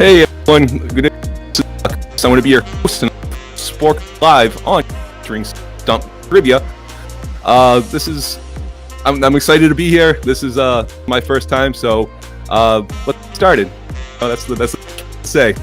Hey everyone, good day. I'm going to be your host and Sporcle live on featuring Stump Trivia. I'm excited to be here. This is my first time, so let's get started. That's the best to say.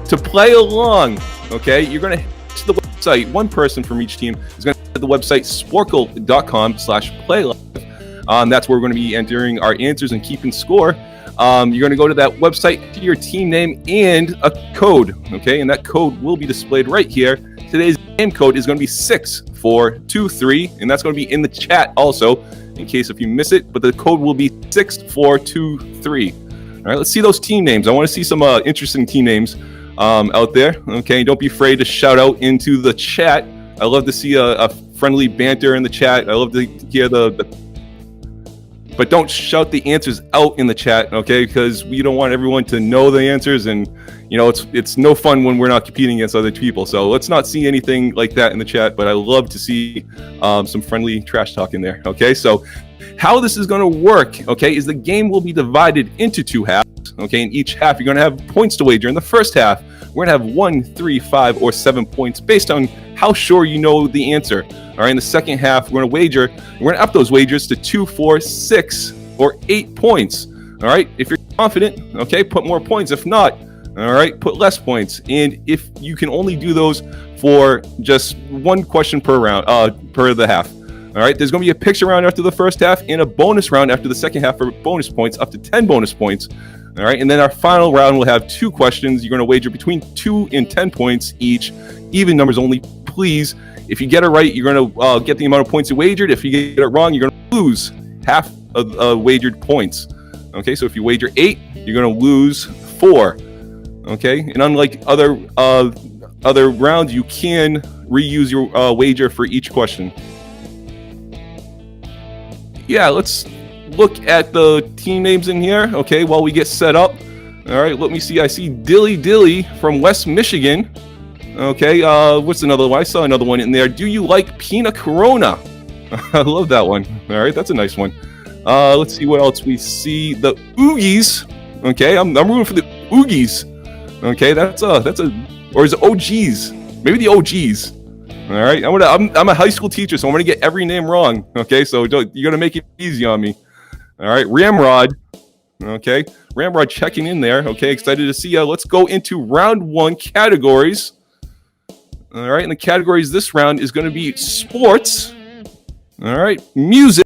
To play along, okay, you're going to head to the website. One person from each team is going to head to the website sporcle.com/playlive. That's where we're going to be entering our answers and keeping score. You're going to go to that website, to your team name, and a code, okay? And that code will be displayed right here. Today's game code is going to be 6423, and that's going to be in the chat also, in case if you miss it. But the code will be 6423. All right, let's see those team names. I want to see some interesting team names out there, okay? Don't be afraid to shout out into the chat. I love to see a friendly banter in the chat. I love to hear but don't shout the answers out in the chat, okay? Because we don't want everyone to know the answers, and you know it's no fun when we're not competing against other people. So let's not see anything like that in the chat. But I love to see some friendly trash talk in there, okay? So how this is going to work, okay, is the game will be divided into two halves, okay? In each half, you're going to have points to wager. In the first half, we're going to have 1, 3, 5, or 7 points based on how sure you know the answer. All right, in the second half, we're going to wager. We're going to up those wagers to 2, 4, 6, or 8 points. All right, if you're confident, okay, put more points. If not, all right, put less points. And if you can only do those for just one question per round, per the half. All right, there's going to be a picture round after the first half and a bonus round after the second half for bonus points, up to 10 bonus points. All right, and then our final round will have 2 questions. You're going to wager between 2 and 10 points each. Even numbers only, please. If you get it right, you're going to get the amount of points you wagered. If you get it wrong, you're going to lose half of wagered points. Okay, so if you wager 8, you're going to lose 4. Okay, and unlike other rounds, you can reuse your wager for each question. Yeah, let's look at the team names in here, okay, while we get set up. All right, let me see. I see Dilly from West Michigan. Okay, what's another one? I saw another one in there. Do you like Pina Corona? I love that one. All right, that's a nice one. Let's see what else we see. The Oogies. Okay, I'm rooting for the Oogies. Okay, that's a, or is it OGs? Maybe the OGs. All right, I'm a high school teacher, so I'm gonna get every name wrong. Okay, so you're gonna make it easy on me. All right, Ramrod. Okay, Ramrod checking in there. Okay, excited to see you. Let's go into round 1 categories. All right, and the categories this round is going to be sports, all right, music,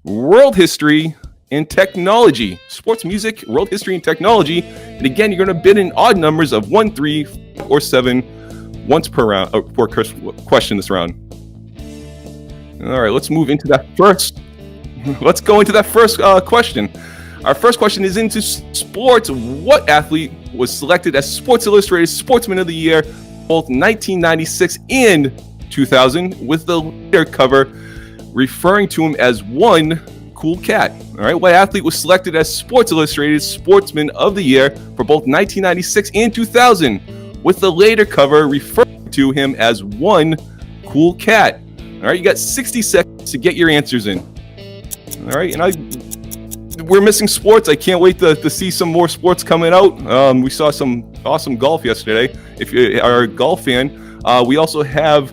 world history, and technology. Sports, music, world history, and technology. And again, you're going to bid in odd numbers of 1, 3, or 7 once per round, per question this round. All right, let's move into that first. Let's go into that first question. Our first question is into sports. What athlete was selected as Sports Illustrated Sportsman of the Year both 1996 and 2000, with the later cover referring to him as one cool cat? All right, what athlete was selected as Sports Illustrated Sportsman of the Year for both 1996 and 2000, with the later cover referring to him as one cool cat? All right, you got 60 seconds to get your answers in. All right, and we're missing sports. I can't wait to see some more sports coming out. We saw some awesome golf yesterday. If you are a golf fan, we also have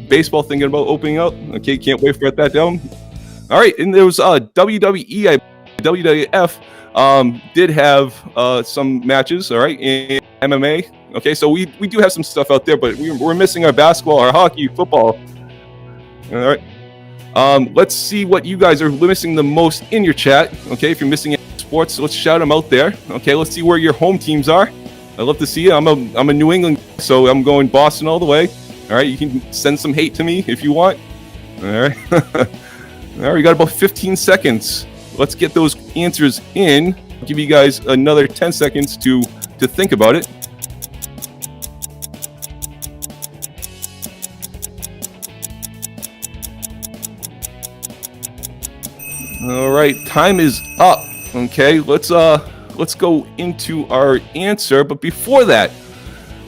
baseball thinking about opening up. Okay, can't wait for that down. All right, and there was WWE, WWF did have some matches. All right, in MMA. Okay, so we do have some stuff out there, but we're missing our basketball, our hockey, football. All right. Let's see what you guys are missing the most in your chat. Okay, if you're missing any sports, let's shout them out there. Okay, let's see where your home teams are. I'd love to see you. I'm a New England, so I'm going Boston all the way. All right, you can send some hate to me if you want. All right. All right, we got about 15 seconds. Let's get those answers in. I'll give you guys another 10 seconds to think about it. All right, time is up. Okay, let's go into our answer. But before that,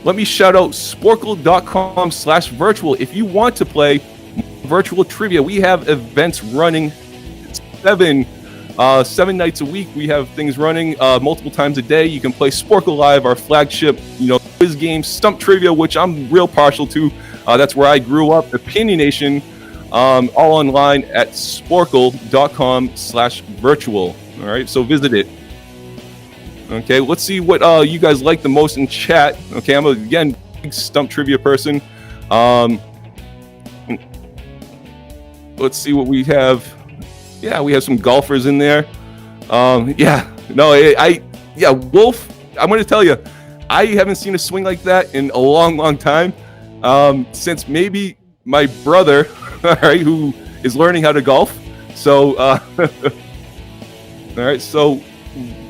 let me shout out sporcle.com/virtual. If you want to play virtual trivia, we have events running 7 7 nights a week. We have things running multiple times a day. You can play Sporcle Live, our flagship, quiz game, Stump Trivia, which I'm real partial to. That's where I grew up. Opinionation, all online at sporcle.com/virtual. All right, so visit it. Okay, let's see what you guys like the most in chat. Okay, I'm again big Stump Trivia person. Let's see what we have. Yeah, we have some golfers in there. Wolf. I'm going to tell you, I haven't seen a swing like that in a long, long time. Since maybe my brother, all right, who is learning how to golf. So, all right, so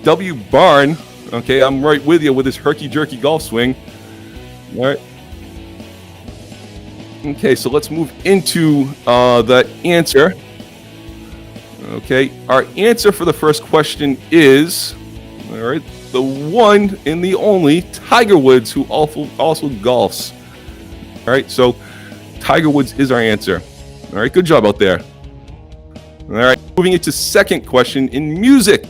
W Barn, okay, I'm right with you with this herky-jerky golf swing. All right. Okay, so let's move into the answer. Okay, our answer for the first question is, all right, the one and the only Tiger Woods, who also golfs. All right, so Tiger Woods is our answer. All right, good job out there. All right, moving into second question in music.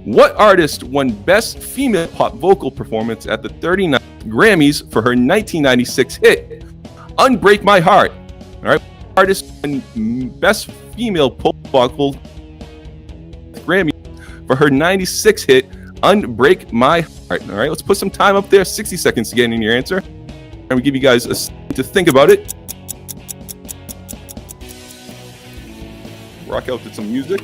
What artist won Best Female Pop Vocal Performance at the 39th Grammys for her 1996 hit, Unbreak My Heart? All right, artist won Best Female Pop Vocal Grammy for her 96 hit, Unbreak My Heart. All right, let's put some time up there, 60 seconds to get in your answer. And we give you guys a second to think about it. Rock out to some music.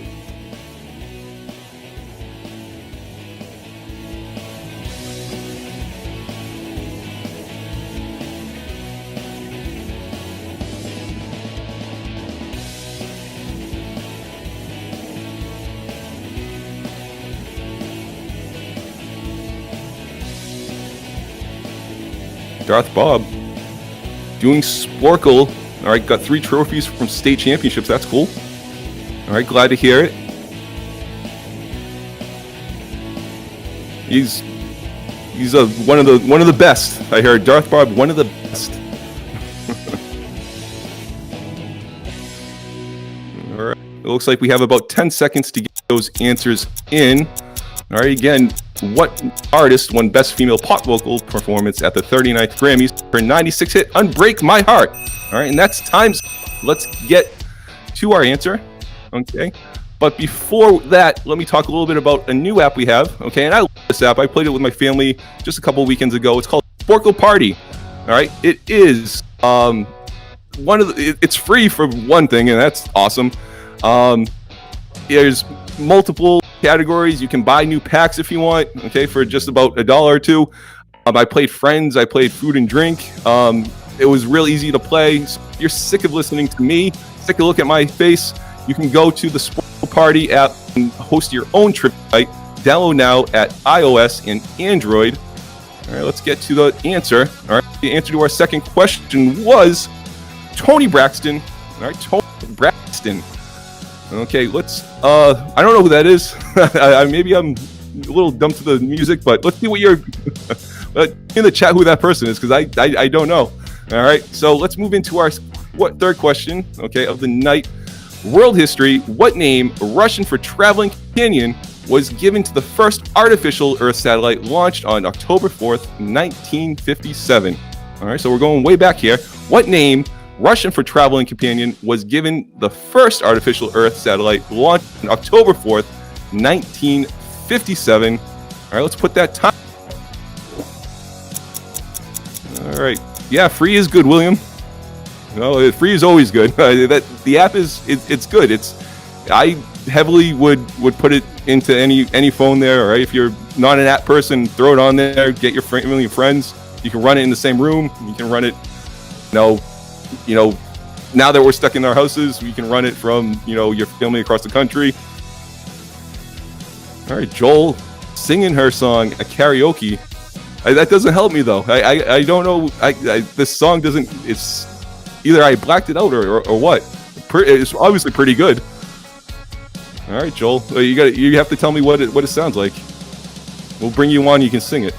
Darth Bob doing Sporcle. All right, got 3 trophies from state championships. That's cool. All right, glad to hear it. He's one of the best. I heard Darth Bob, one of the best. All right, it looks like we have about 10 seconds to get those answers in. All right, again, what artist won Best Female Pop Vocal Performance at the 39th Grammys for 96 hit Unbreak My Heart? All right, and that's time. Let's get to our answer. Okay, but before that, let me talk a little bit about a new app we have. Okay, and I love this app. I played it with my family just a couple weekends ago. It's called Sporcle Party. All right, it is it's free for one thing, and that's awesome. There's multiple categories. You can buy new packs if you want, okay, for just about $1 or $2. I played Friends. I played Food and Drink. It was real easy to play. So if you're sick of listening to me, sick of looking at my face, you can go to the Sporcle Party app and host your own trivia site. Download now at iOS and Android. All right, let's get to the answer. All right, the answer to our second question was Toni Braxton. All right, Toni Braxton. Okay, let's, I don't know who that is. Maybe I'm a little dumb to the music, but let's see what you're, in the chat who that person is, because I don't know. All right, so let's move into our third question, okay, of the night. World history, what name, Russian for traveling companion, was given to the first artificial Earth satellite launched on October 4th, 1957? All right, so we're going way back here. What name, Russian for traveling companion, was given the first artificial Earth satellite launched on October 4th, 1957. All right, let's put that time. All right. Yeah, free is good, William. No, free is always good. The app it's good. I heavily would put it into any phone there. All right, if you're not an app person, throw it on there. Get your family and friends. You can run it in the same room. You can run it, now that we're stuck in our houses, we can run it from, your family across the country. All right, Joel singing her song at karaoke. That doesn't help me, though. I don't know. This song doesn't, it's either I blacked it out or what. It's obviously pretty good. All right, Joel, you have to tell me what it sounds like. We'll bring you on. You can sing it.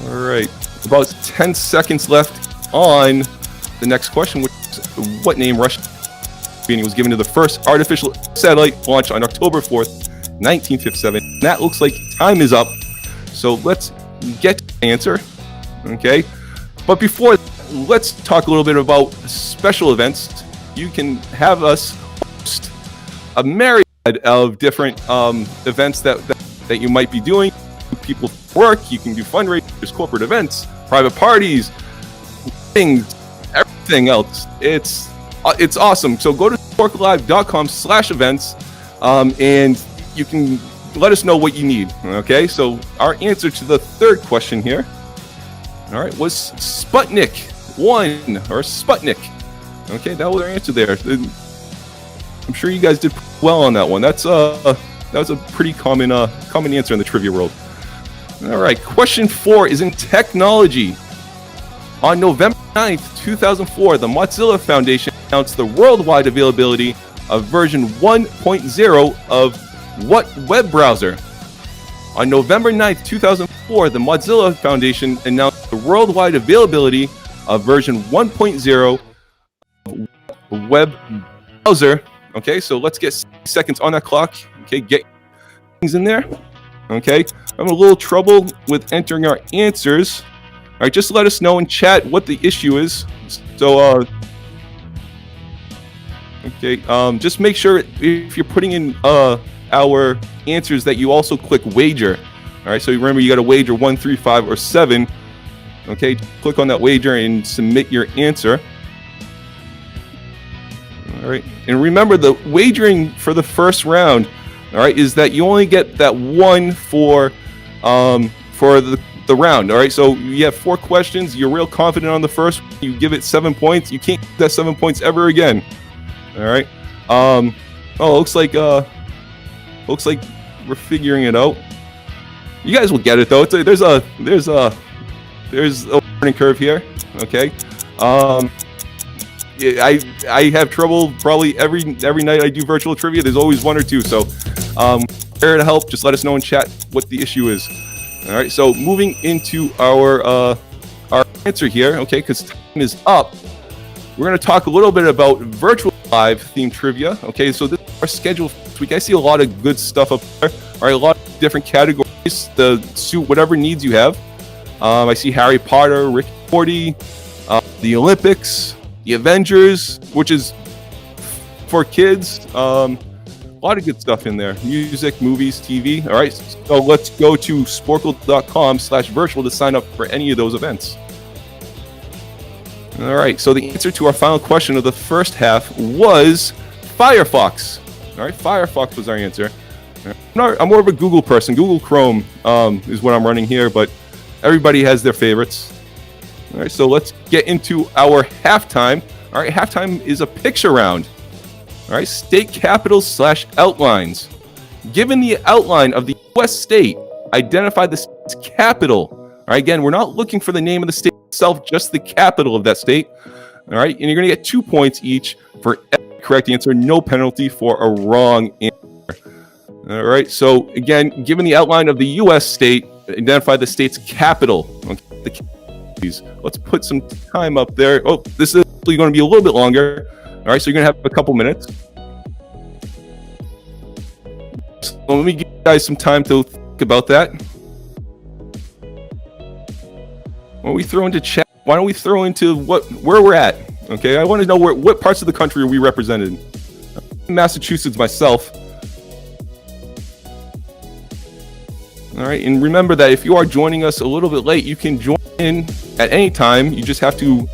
All right, about 10 seconds left on the next question, which is what name Russian was given to the first artificial satellite launch on October 4th, 1957. That looks like time is up. So let's get to the answer. Okay. But before, let's talk a little bit about special events. You can have us host a myriad of different events that you might be doing. People work, you can do fundraisers, corporate events, private parties, things, everything else. It's awesome. So go to sporclelive.com/events and you can let us know what you need. Okay, so our answer to the third question here, all right, was Sputnik 1 or Sputnik. Okay, that was our answer there. I'm sure you guys did well on that one. That was a pretty common answer in the trivia world. All right, question 4 is in technology. On November 9th, 2004, the Mozilla Foundation announced the worldwide availability of version 1.0 of what web browser? On November 9th, 2004, the Mozilla Foundation announced the worldwide availability of version 1.0 of web browser. Okay, so let's get 60 seconds on that clock. Okay, get things in there. Okay, I'm having a little trouble with entering our answers. All right, just let us know in chat what the issue is. So, okay, just make sure if you're putting in our answers that you also click wager. All right, so remember you got to wager 1, 3, 5, or 7. Okay, click on that wager and submit your answer. All right, and remember the wagering for the first round, all right, is that you only get that 1 for the round. All right, so you have 4 questions. You're real confident on the first. You give it 7 points. You can't get that 7 points ever again. All right. Oh, looks like we're figuring it out. You guys will get it though. There's a learning curve here. Okay. Yeah, I have trouble probably every night I do virtual trivia. There's always 1 or 2. So, here to help. Just let us know in chat what the issue is. All right. So moving into our answer here. Okay, because time is up. We're going to talk a little bit about virtual live themed trivia. Okay, so this is our schedule for this week. I see a lot of good stuff up there. All right, a lot of different categories to suit whatever needs you have. I see Harry Potter, Rick and Morty, the Olympics, the Avengers, which is for kids. A lot of good stuff in there. Music, movies, TV. All right, so let's go to sporcle.com/virtual to sign up for any of those events. All right, so the answer to our final question of the first half was Firefox. All right, Firefox was our answer. I'm more of a Google person. Google Chrome is what I'm running here, but everybody has their favorites. All right, so let's get into our halftime. All right, halftime is a picture round. All right, state capitals / outlines. Given the outline of the U.S. state, identify the state's capital. All right, again, we're not looking for the name of the state itself, just the capital of that state. All right, and you're going to get 2 points each for every correct answer, no penalty for a wrong answer. All right, so again, given the outline of the U.S. state, identify the state's capital. Okay, let's put some time up there. Oh, this is going to be a little bit longer. All right, so you're going to have a couple minutes. So let me give you guys some time to think about that. Why don't we throw into chat? Why don't we throw into where we're at? Okay, I want to know what parts of the country are we represented? I'm Massachusetts myself. All right, and remember that if you are joining us a little bit late, you can join in at any time. You just have to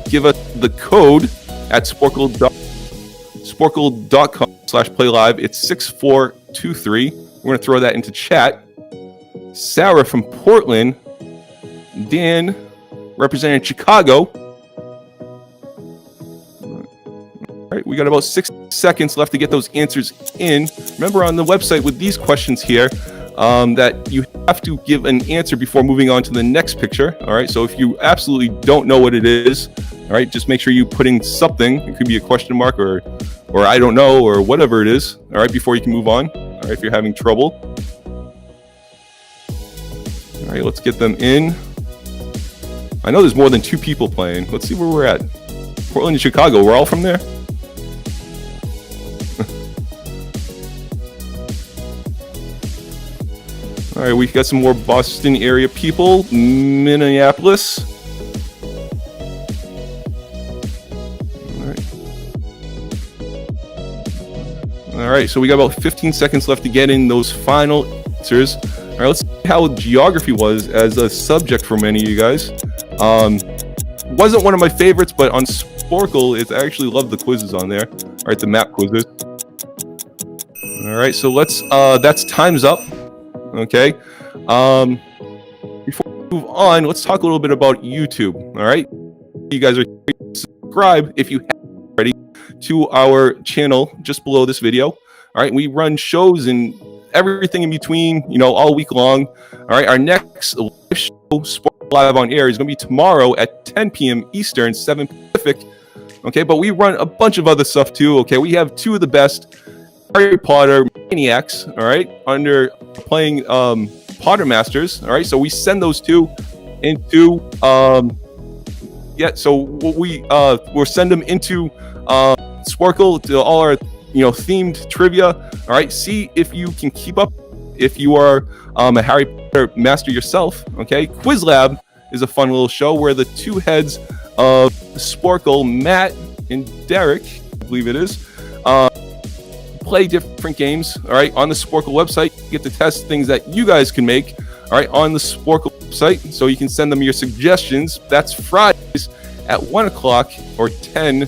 give us the code at sporcle.com/playlive. It's 6423. We're going to throw that into chat. Sarah from Portland. Dan, representing Chicago. All right, we got about 6 seconds left to get those answers in. Remember on the website with these questions here, that you have to give an answer before moving on to the next picture. All right, so if you absolutely don't know what it is, all right, just make sure you put in something. It could be a question mark or I don't know, or whatever it is. All right, before you can move on. All right, if you're having trouble. All right, let's get them in. I know there's more than 2 people playing. Let's see where we're at. Portland and Chicago. We're all from there. All right, we got some more Boston area people. Minneapolis. All right, so we got about 15 seconds left to get in those final answers. All right, let's see how geography was as a subject for many of you guys. Wasn't one of my favorites, but on Sporcle, I actually love the quizzes on there. All right, the map quizzes. All right, so let's, that's time's up. Okay. Before we move on, let's talk a little bit about YouTube. All right. You guys are subscribe if you haven't already to our channel just below this video. All right. We run shows and everything in between, you know, all week long. All right. Our next live show, Sporcle Live on Air, is going to be tomorrow at 10 p.m. Eastern, 7 Pacific. Okay. But we run a bunch of other stuff too. Okay. We have two of the best Harry Potter maniacs, all right, under playing Potter Masters, all right. So we send those two into so we'll send them into Sporcle to all our themed trivia. All right, see if you can keep up. If you are a Harry Potter master yourself, okay. Quiz Lab is a fun little show where the two heads of Sporcle, Matt and Derek, I believe it is, play different games, all right, on the Sporcle website. You get to test things that you guys can make, all right, on the Sporcle website, so you can send them your suggestions. That's Fridays at 1 o'clock or 10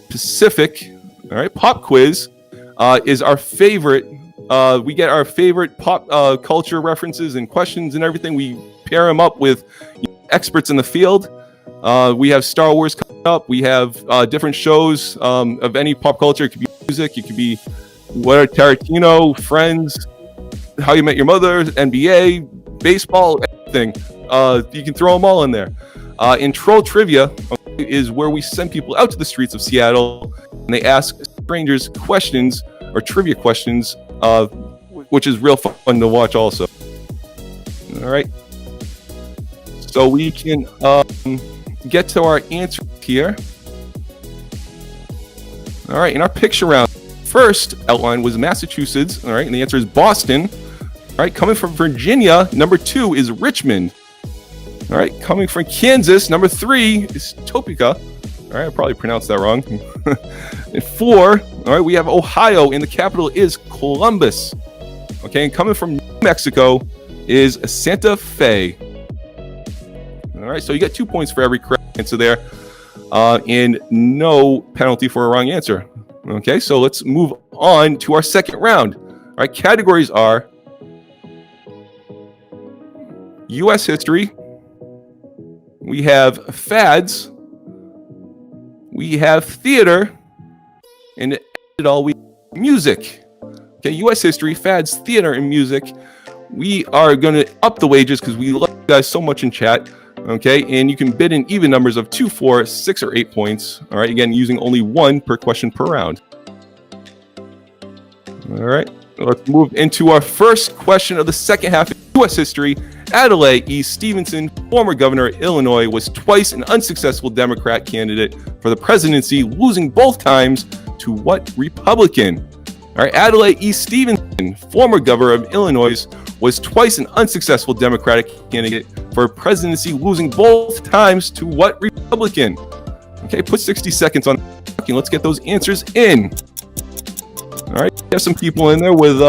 Pacific. All right, pop quiz is our favorite. We get our favorite pop culture references and questions and everything. We pair them up with experts in the field. We have Star Wars coming up. We have different shows of any pop culture. It could be music, it could be Tarantino, Friends, How You Met Your Mother, NBA, baseball, everything. You can throw them all in there. In Troll Trivia is where we send people out to the streets of Seattle and they ask strangers questions or trivia questions, which is real fun to watch also. All right. So we can get to our answer here. All right, in our picture round, first outline was Massachusetts, all right, and the answer is Boston. All right, coming from Virginia, number 2 is Richmond. All right, coming from Kansas, number 3 is Topeka. All right, I probably pronounced that wrong. And 4, all right, we have Ohio, and the capital is Columbus. Okay, and coming from New Mexico is Santa Fe. All right, so you get 2 points for every correct answer there. And no penalty for a wrong answer. Okay, so let's move on to our second round. All right, categories are U.S. history. We have fads. We have theater. And it all we music. Okay, U.S. history, fads, theater, and music. We are going to up the wages because we love you guys so much in chat. Okay, and you can bid in even numbers of 2, 4, 6, or 8 points. All right, again, using only 1 per question per round. All right, let's move into our first question of the second half of U.S. history. Adlai E. Stevenson, former governor of Illinois, was twice an unsuccessful Democrat candidate for the presidency, losing both times to what Republican? All right, Adlai E. Stevenson, former governor of Illinois, was twice an unsuccessful Democratic candidate for presidency, losing both times to what Republican? Okay, put 60 seconds on. Let's get those answers in. All right, there's some people in there with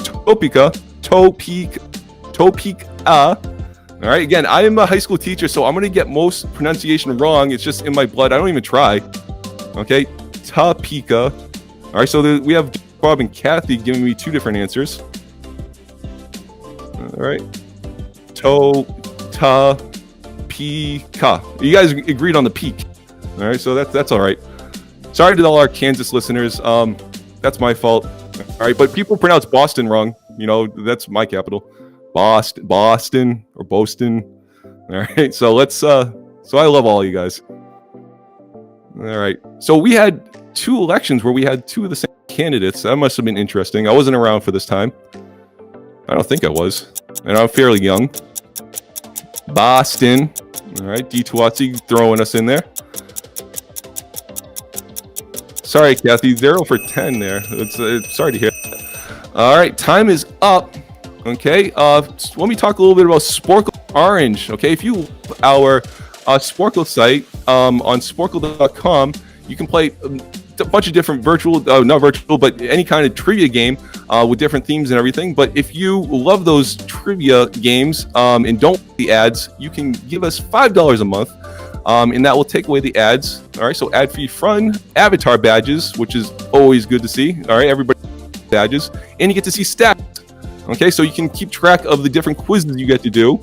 Topeka. All right, again, I am a high school teacher, so I'm going to get most pronunciation wrong. It's just in my blood. I don't even try. Okay, Topeka. All right, so we have Bob and Kathy giving me 2 different answers. All right, Topeka. You guys agreed on the peak. All right, so that's all right. Sorry to all our Kansas listeners. That's my fault. All right, but people pronounce Boston wrong. You know, that's my capital. Boston or Boston. All right, so let's. So I love all you guys. All right, so we had 2 elections where we had 2 of the same candidates. That must have been interesting. I wasn't around for this time. I don't think I was, and I'm fairly young. Boston. All right, D2Watsi throwing us in there. Sorry, Kathy. 0 for 10 there. It's sorry to hear. All right, time is up. Okay. Let me talk a little bit about Sporcle Orange. Okay, if you our Sporcle site on Sporcle.com, you can play a bunch of different virtual, not virtual, but any kind of trivia game with different themes and everything. But if you love those trivia games and don't like the ads, you can give us $5 a month, and that will take away the ads. All right, so ad-free fun, avatar badges, which is always good to see. All right, everybody badges, and you get to see stats. Okay, so you can keep track of the different quizzes you get to do,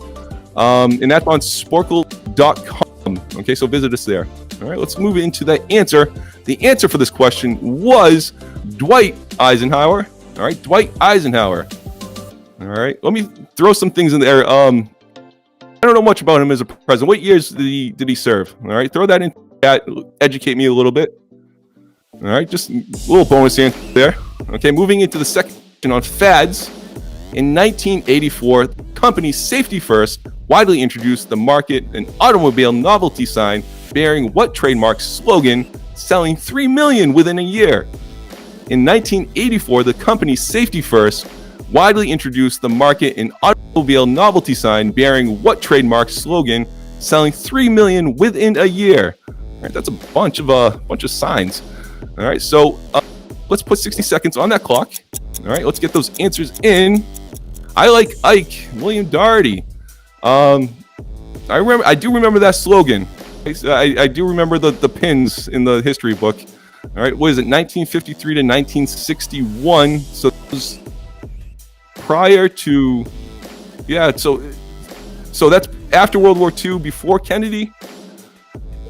and that's on Sporcle.com. Okay, so visit us there. All right, let's move into the answer. The answer for this question was Dwight Eisenhower. All right, Dwight Eisenhower. All right, let me throw some things in there. I don't know much about him as a president. What years did he serve? All right, throw that in chat. Educate me a little bit. All right, just a little bonus answer there. Okay, moving into the second question on fads. In 1984, the company Safety First widely introduced the market an automobile novelty sign bearing what trademark slogan, selling 3 million within a year. In 1984, the company Safety First widely introduced the market an automobile novelty sign bearing what trademark slogan, selling 3 million within a year. All right, that's a bunch of signs. All right, so let's put 60 seconds on that clock. All right, let's get those answers in. I like Ike, William Doherty. I do remember that slogan. I do remember the pins in the history book. All right, what is it? 1953 to 1961. So it was prior to, yeah. So that's after World War II, before Kennedy.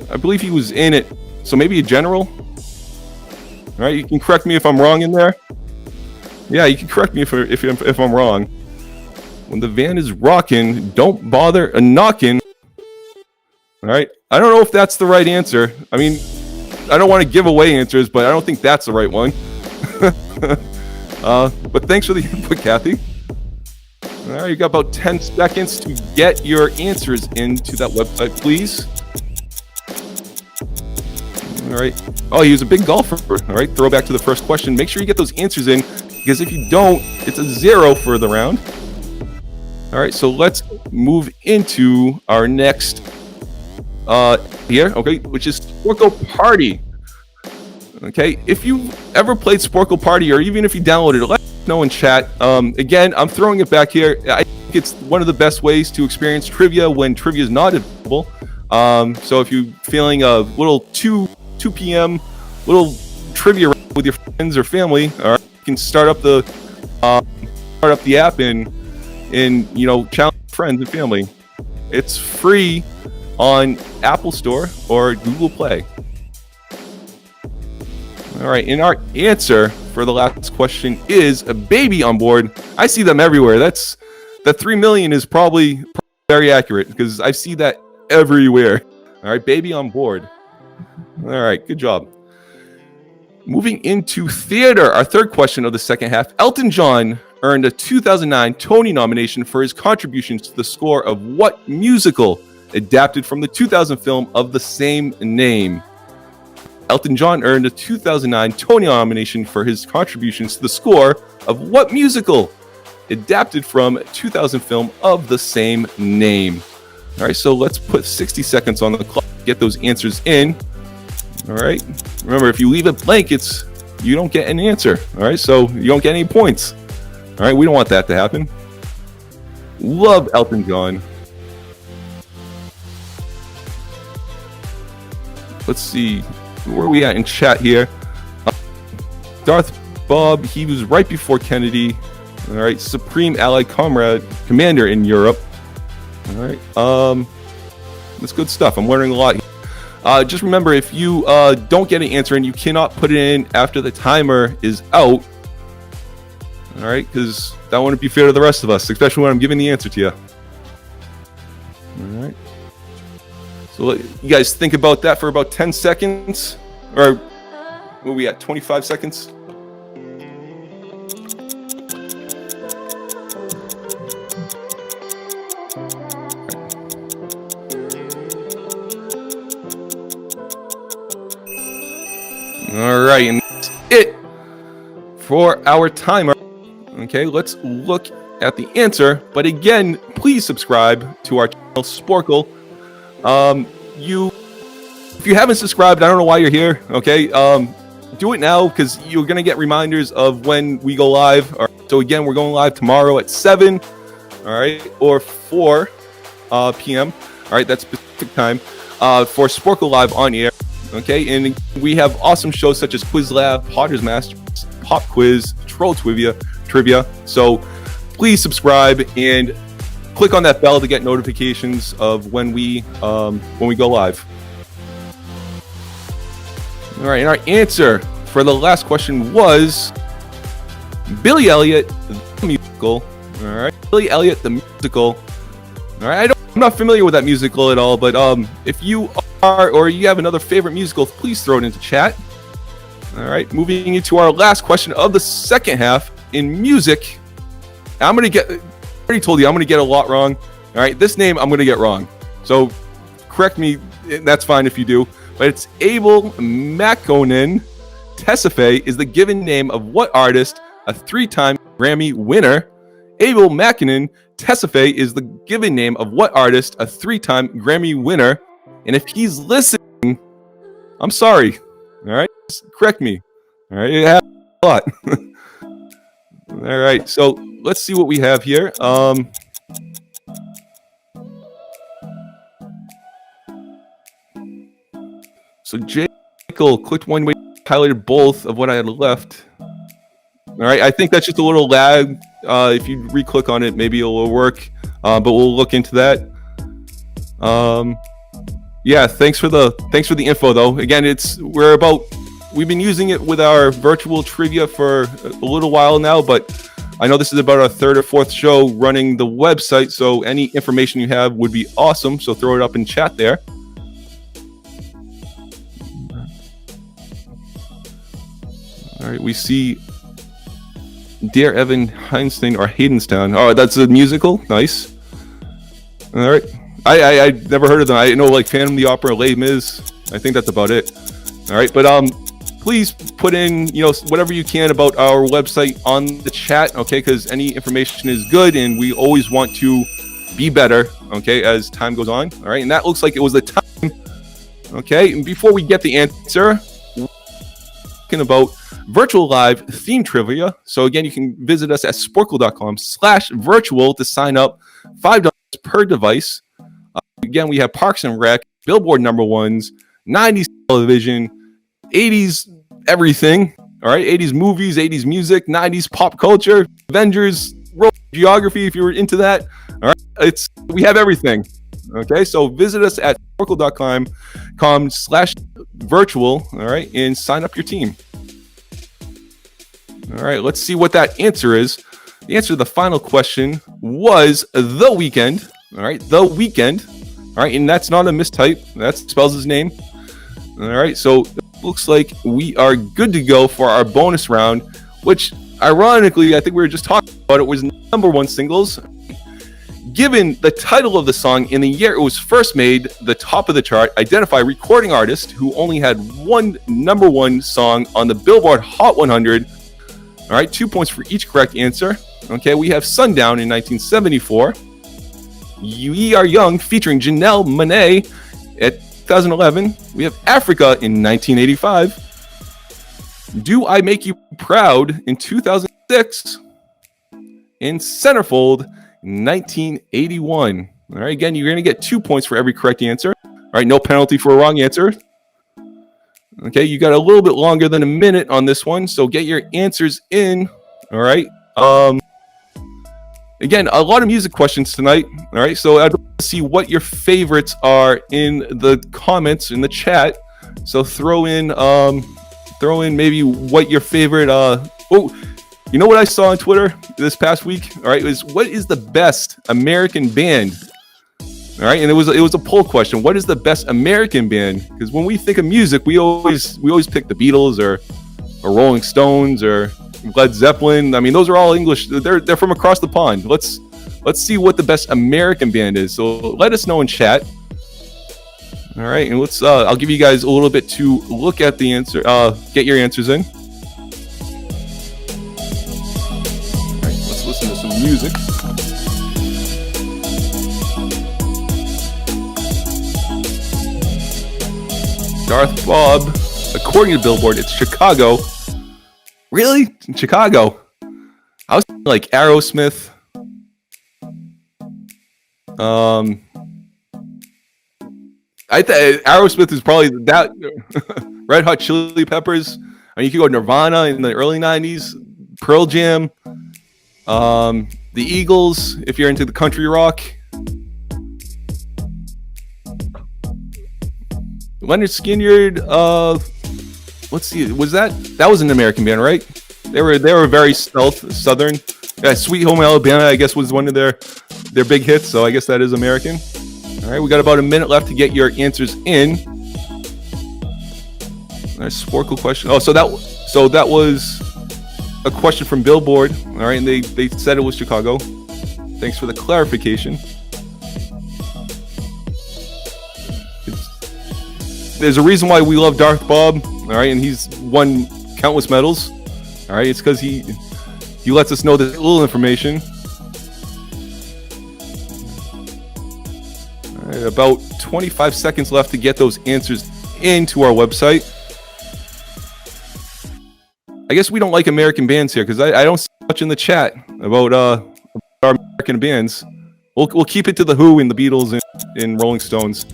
I believe he was in it. So maybe a general. All right, you can correct me if I'm wrong in there. Yeah, you can correct me if I'm wrong. When the van is rocking, don't bother knocking. All right, I don't know if that's the right answer. I mean, I don't want to give away answers, but I don't think that's the right one. But thanks for the input, Kathy. All right, you got about 10 seconds to get your answers into that website, please. All right. Oh, he was a big golfer. All right, throwback to the first question. Make sure you get those answers in, because if you don't, it's a 0 for the round. All right, so let's move into our next here, okay, which is Sporcle Party. Okay, if you ever played Sporcle Party, or even if you downloaded it, let us know in chat. Again, I'm throwing it back here. I think it's one of the best ways to experience trivia when trivia is not available. So if you're feeling a little 2 p.m. little trivia with your friends or family, all right, you can start up the app and challenge friends and family. It's free on Apple Store or Google Play. All right, and our answer for the last question is a baby on board. I see them everywhere. The 3 million is probably very accurate, because I see that everywhere. All right, baby on board. All right, good job. Moving into theater, our third question of the second half. Elton John earned a 2009 Tony nomination for his contributions to the score of what musical adapted from the 2000 film of the same name? Elton John earned a 2009 Tony nomination for his contributions to the score of what musical adapted from a 2000 film of the same name? All right, so let's put 60 seconds on the clock to get those answers in. All right, remember, if you leave it blank, you don't get an answer. All right, so you don't get any points. All right, we don't want that to happen. Love Elton John. Let's see, where are we at in chat here? Darth Bob, he was right before Kennedy. All right, Supreme Allied Commander in Europe. All right, that's good stuff. I'm learning a lot here. Just remember, if you don't get an answer and you cannot put it in after the timer is out, all right, because that wouldn't be fair to the rest of us, especially when I'm giving the answer to you. All right. So you guys think about that for about 10 seconds, or what are we at, 25 seconds? All right, and that's it for our timer. Okay, let's look at the answer. But again, please subscribe to our channel, Sporcle. If you haven't subscribed, I don't know why you're here. Okay, do it now because you're gonna get reminders of when we go live. All right, so again, we're going live tomorrow at 7, all right, or 4 p.m. All right, that's Pacific time for Sporcle Live on air. Okay, and we have awesome shows such as Quiz Lab, Potter's Masters, Pop Quiz, Troll Trivia. So please subscribe and click on that bell to get notifications of when we go live. All right, and our answer for the last question was Billy Elliot, the musical. All right, Billy Elliot, the musical. All right, I'm not familiar with that musical at all, but if you are or you have another favorite musical, please throw it into chat. All right, moving into our last question of the second half in music. I already told you I'm gonna get a lot wrong. All right, this name I'm gonna get wrong, so correct me. That's fine if you do. But it's Abel Makonnen Tesfaye is the given name of what artist, a 3-time Grammy winner? Abel Makonnen Tesfaye is the given name of what artist, a 3-time Grammy winner? And if he's listening, I'm sorry. All right, just correct me. All right, it happens a lot. All right, so let's see what we have here. So Jekyll clicked one way, highlighted both of what I had left. All right, I think that's just a little lag. If you re-click on it, maybe it will work. But we'll look into that. Yeah, thanks for the info though. Again, we've been using it with our virtual trivia for a little while now, but I know this is about our 3rd or 4th show running the website. So any information you have would be awesome. So throw it up in chat there. All right, we see Dear Evan Heinstein or Haydenstown. Oh, that's a musical. Nice. All right. I never heard of them. I know like Phantom of the Opera, Les Mis. I think that's about it. All right, but please put in whatever you can about our website on the chat, okay? Because any information is good, and we always want to be better, okay, as time goes on. All right, and that looks like it was the time. Okay, and before we get the answer, we're talking about virtual live theme trivia. So again, you can visit us at sporcle.com/virtual to sign up. $5 per device. Again, we have Parks and Rec, Billboard #1s, 90s television, 80s everything. All right, 80s movies, 80s music, 90s pop culture, Avengers, world geography if you were into that. All right, we have everything. Okay, so visit us at sporcle.com/virtual. All right, and sign up your team. All right, let's see what that answer is. The answer to the final question was The Weeknd. All right, The Weeknd. All right, and that's not a mistype. That spells his name. All right, so it looks like we are good to go for our bonus round, which ironically, I think we were just talking about it, was #1 singles. Given the title of the song in the year it was first made, the top of the chart, identify recording artist who only had one #1 song on the Billboard Hot 100. All right, 2 points for each correct answer. Okay, we have Sundown in 1974. We Are Young featuring Janelle Monáe at 2011. We have Africa in 1985. Do I Make You Proud in 2006. And Centerfold in 1981. All right, again, you're going to get 2 points for every correct answer. All right, no penalty for a wrong answer. Okay, you got a little bit longer than a minute on this one, so get your answers in. All right. Again, a lot of music questions tonight. All right, so I'd like to see what your favorites are in the comments in the chat. So throw in maybe what your favorite. You know what I saw on Twitter this past week? All right, was what is the best American band? All right, and it was a poll question. What is the best American band? Because when we think of music, we always pick the Beatles or Rolling Stones or Led Zeppelin. I mean, those are all English. They're from across the pond. Let's see what the best American band is. So let us know in chat. All right, and let's. I'll give you guys a little bit to look at the answer. Get your answers in. All right, let's listen to some music. Darth Bob, according to Billboard, it's Chicago. Really? Chicago? I was thinking like Aerosmith. I think Aerosmith is probably that. Red Hot Chili Peppers. I mean, you could go Nirvana in the early '90s, Pearl Jam, the Eagles if you're into the country rock. Leonard Skinner. Let's see. Was that was an American band, right? They were very southern. Yeah, Sweet Home Alabama, I guess, was one of their big hits. So I guess that is American. All right, we got about a minute left to get your answers in. Nice Sporcle question. Oh, so that was a question from Billboard. All right, and they said it was Chicago. Thanks for the clarification. There's a reason why we love Darth Bob. All right, and he's won countless medals. All right, it's because he lets us know this little information. All right, about 25 seconds left to get those answers into our website. I guess we don't like American bands here because I don't see much in the chat about our American bands. We'll keep it to the Who and the Beatles and Rolling Stones.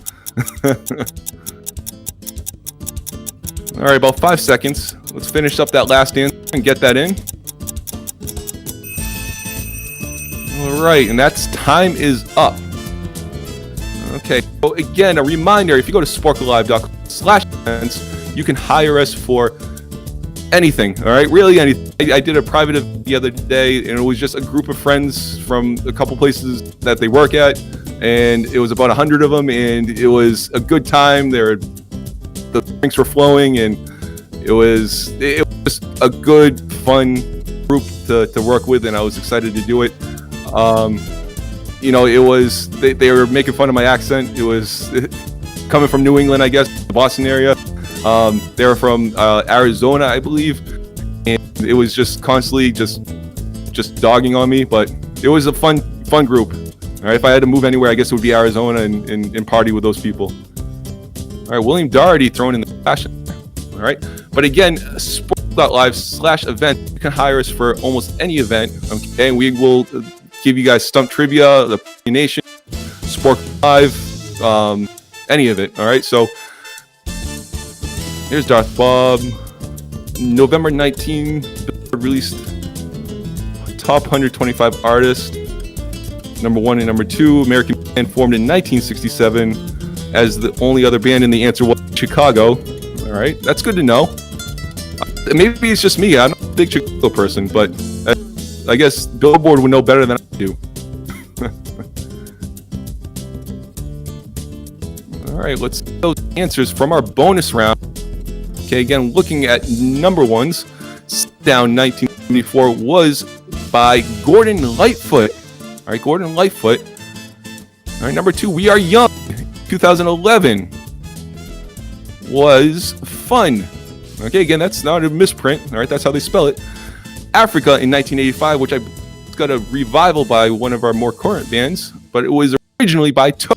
All right, about 5 seconds. Let's finish up that last answer and get that in. All right, and that's time is up. Okay, so again, a reminder, if you go to sporklelive.com/events, you can hire us for anything, all right? Really anything. I did a private event the other day, and it was just a group of friends from a couple places that they work at, and it was about 100 of them, and it was a good time. The drinks were flowing, and it was just a good, fun group to work with, and I was excited to do it. You know, it was they were making fun of my accent. It was coming from New England, I guess, the Boston area. They were from Arizona, I believe, and it was just constantly just dogging on me. But it was a fun group. All right, if I had to move anywhere, I guess it would be Arizona and party with those people. All right, William Doherty thrown in the fashion. All right, but again, sportle.live/event. You can hire us for almost any event. Okay, and we will give you guys Stump trivia, the Nation, Sporcle Live, any of it. All right, so here's Darth Bob. November 19, released top 125 artists. Number 1 and number 2, American band formed in 1967 as the only other band, and the answer was Chicago. All right, that's good to know. Maybe it's just me. I'm not a big Chicago person, but I guess Billboard would know better than I do. All right, let's get those answers from our bonus round. Okay, again, looking at number ones, Down 1974 was by Gordon Lightfoot. All right, Gordon Lightfoot. All right, number 2, We Are Young, 2011, was Fun. Okay, again, that's not a misprint. All right, that's how they spell it. Africa in 1985, which I got a revival by one of our more current bands, but it was originally by Toe.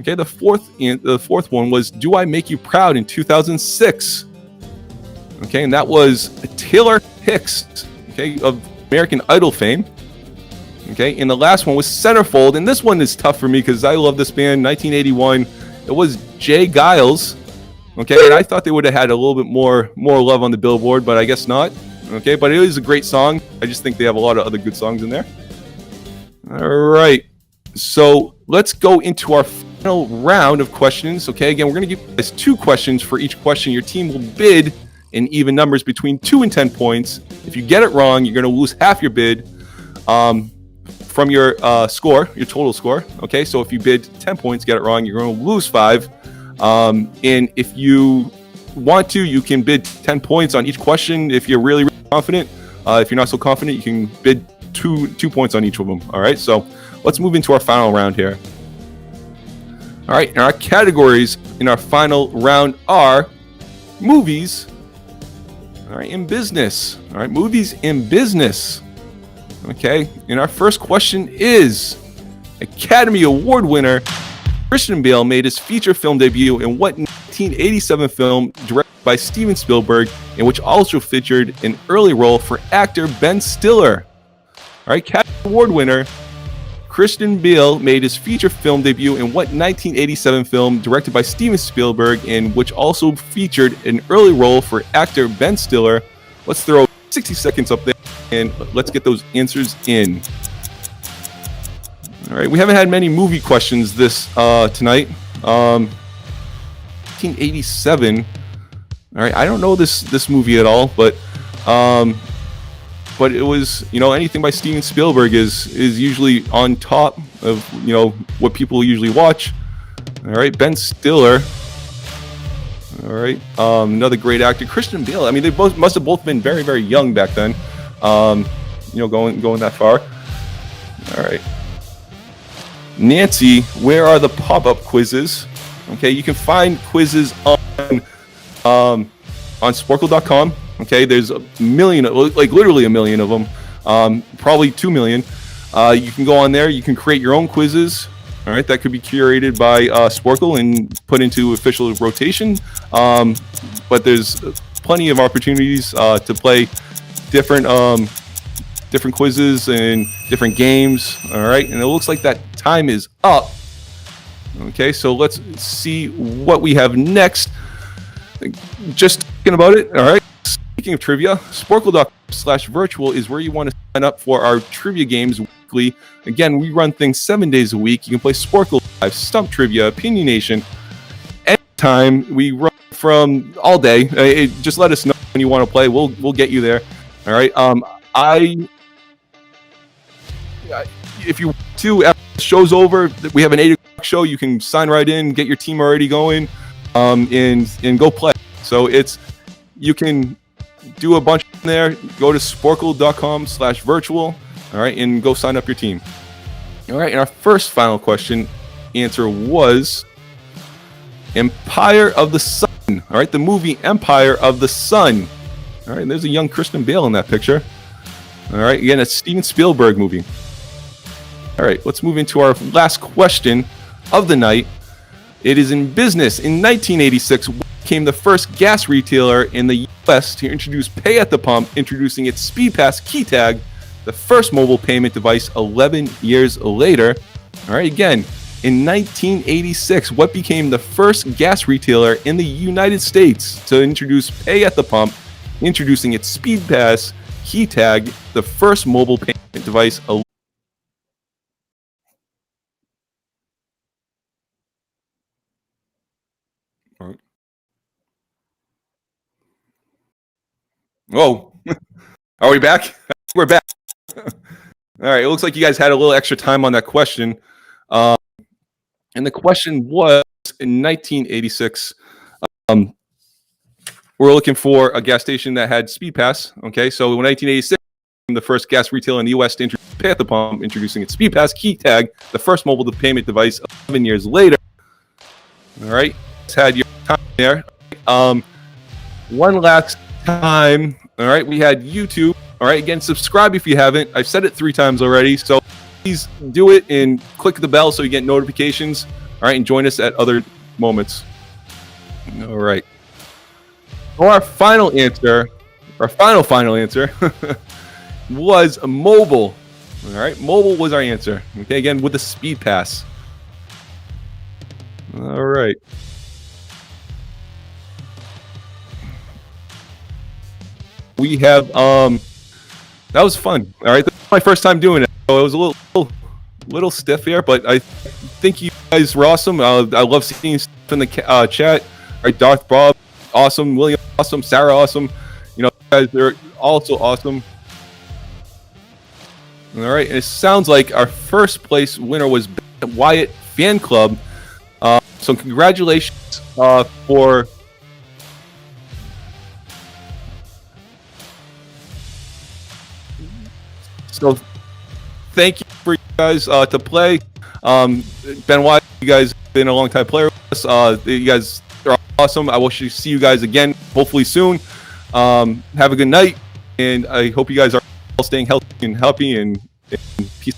Okay, the fourth one was Do I Make You Proud in 2006. Okay, and that was Taylor Hicks, okay, of American Idol fame. Okay, and the last one was Centerfold, and this one is tough for me because I love this band. 1981, it was Jay Giles. Okay, and I thought they would have had a little bit more love on the Billboard, but I guess not. Okay, but it is a great song. I just think they have a lot of other good songs in there. All right, so let's go into our final round of questions. Okay, again, we're going to give you guys 2 questions for each question. Your team will bid in even numbers between 2 and 10 points. If you get it wrong, you're going to lose half your bid from your score, your total score. Okay, so if you bid 10 points, get it wrong, you're going to lose 5. And if you want to, you can bid 10 points on each question if you're really, really confident. If you're not so confident, you can bid two points on each of them. All right, so let's move into our final round here. All right, and our categories in our final round are movies. All right, in business. All right, movies in business. Okay, and our first question is Academy Award winner Christian Bale made his feature film debut in what 1987 film directed by Steven Spielberg, in which also featured an early role for actor Ben Stiller? All right, Academy Award winner Christian Bale made his feature film debut in what 1987 film directed by Steven Spielberg, in which also featured an early role for actor Ben Stiller? Let's throw 60 seconds up there and let's get those answers in. All right, we haven't had many movie questions this tonight. 1987. All right, I don't know this movie at all, but it was, anything by Steven Spielberg is usually on top of, what people usually watch. All right, Ben Stiller. All right, another great actor, Christian Bale. I mean, they must have both been very, very young back then. Going that far. All right, Nancy, where are the pop-up quizzes? Okay, you can find quizzes on Sporcle.com. Okay, there's a million, like literally a million of them, probably 2 million. You can go on there, you can create your own quizzes. All right, that could be curated by Sporcle and put into official rotation. But there's plenty of opportunities to play different quizzes and different games. All right, and it looks like that time is up. Okay, so let's see what we have next. Just thinking about it. All right. Speaking of trivia, Sporcle.com/virtual is where you want to sign up for our trivia games weekly. Again, we run things 7 days a week. You can play Sporcle Live, Stump Trivia, Opinionation, anytime. We run from all day. Just let us know when you want to play. We'll get you there. All right. If you want to, after the show's over, we have an 8 o'clock show. You can sign right in, get your team already going, and go play. So you can do a bunch there. Go to Sporcle.com/virtual. All right, and go sign up your team. All right, and our first final question answer was Empire of the Sun. All right, the movie Empire of the Sun. All right, and there's a young Christian Bale in that picture. All right, again, a Steven Spielberg movie. All right, let's move into our last question of the night. It is in business. In 1986, what became the first gas retailer in the U.S. to introduce pay at the pump, introducing its Speed Pass key tag, the first mobile payment device 11 years later? All right, again, in 1986, what became the first gas retailer in the United States to introduce pay at the pump, introducing its Speed Pass key tag, the first mobile payment device? Whoa, are we back? We're back. All right, it looks like you guys had a little extra time on that question. And the question was, in 1986, we're looking for a gas station that had Speed Pass. Okay, so in 1986, the first gas retailer in the U.S. to introduce pay at the pump, introducing its Speed Pass key tag, the first mobile payment device 11 years later. All right, just had your time there. One last time. All right, we had YouTube. All right, again, subscribe if you haven't. I've said it 3 times already, so please do it and click the bell so you get notifications. All right, and join us at other moments. All right. For our final answer, was mobile. All right, mobile was our answer. Okay, again, with the Speed Pass. All right. We have that was fun. All right, this was my first time doing it, so it was a little stiff here, but I think you guys were awesome. I love seeing stuff in the chat. All right, Darth Bob, awesome. William, awesome. Sarah, awesome. You guys are also awesome. All right, and it sounds like our first place winner was Wyatt Fan Club. So congratulations for. So thank you for you guys to play. Ben Wyatt, you guys been a long time player with us. You guys are awesome. I will see you guys again, hopefully soon. Have a good night, and I hope you guys are all staying healthy and happy and peace.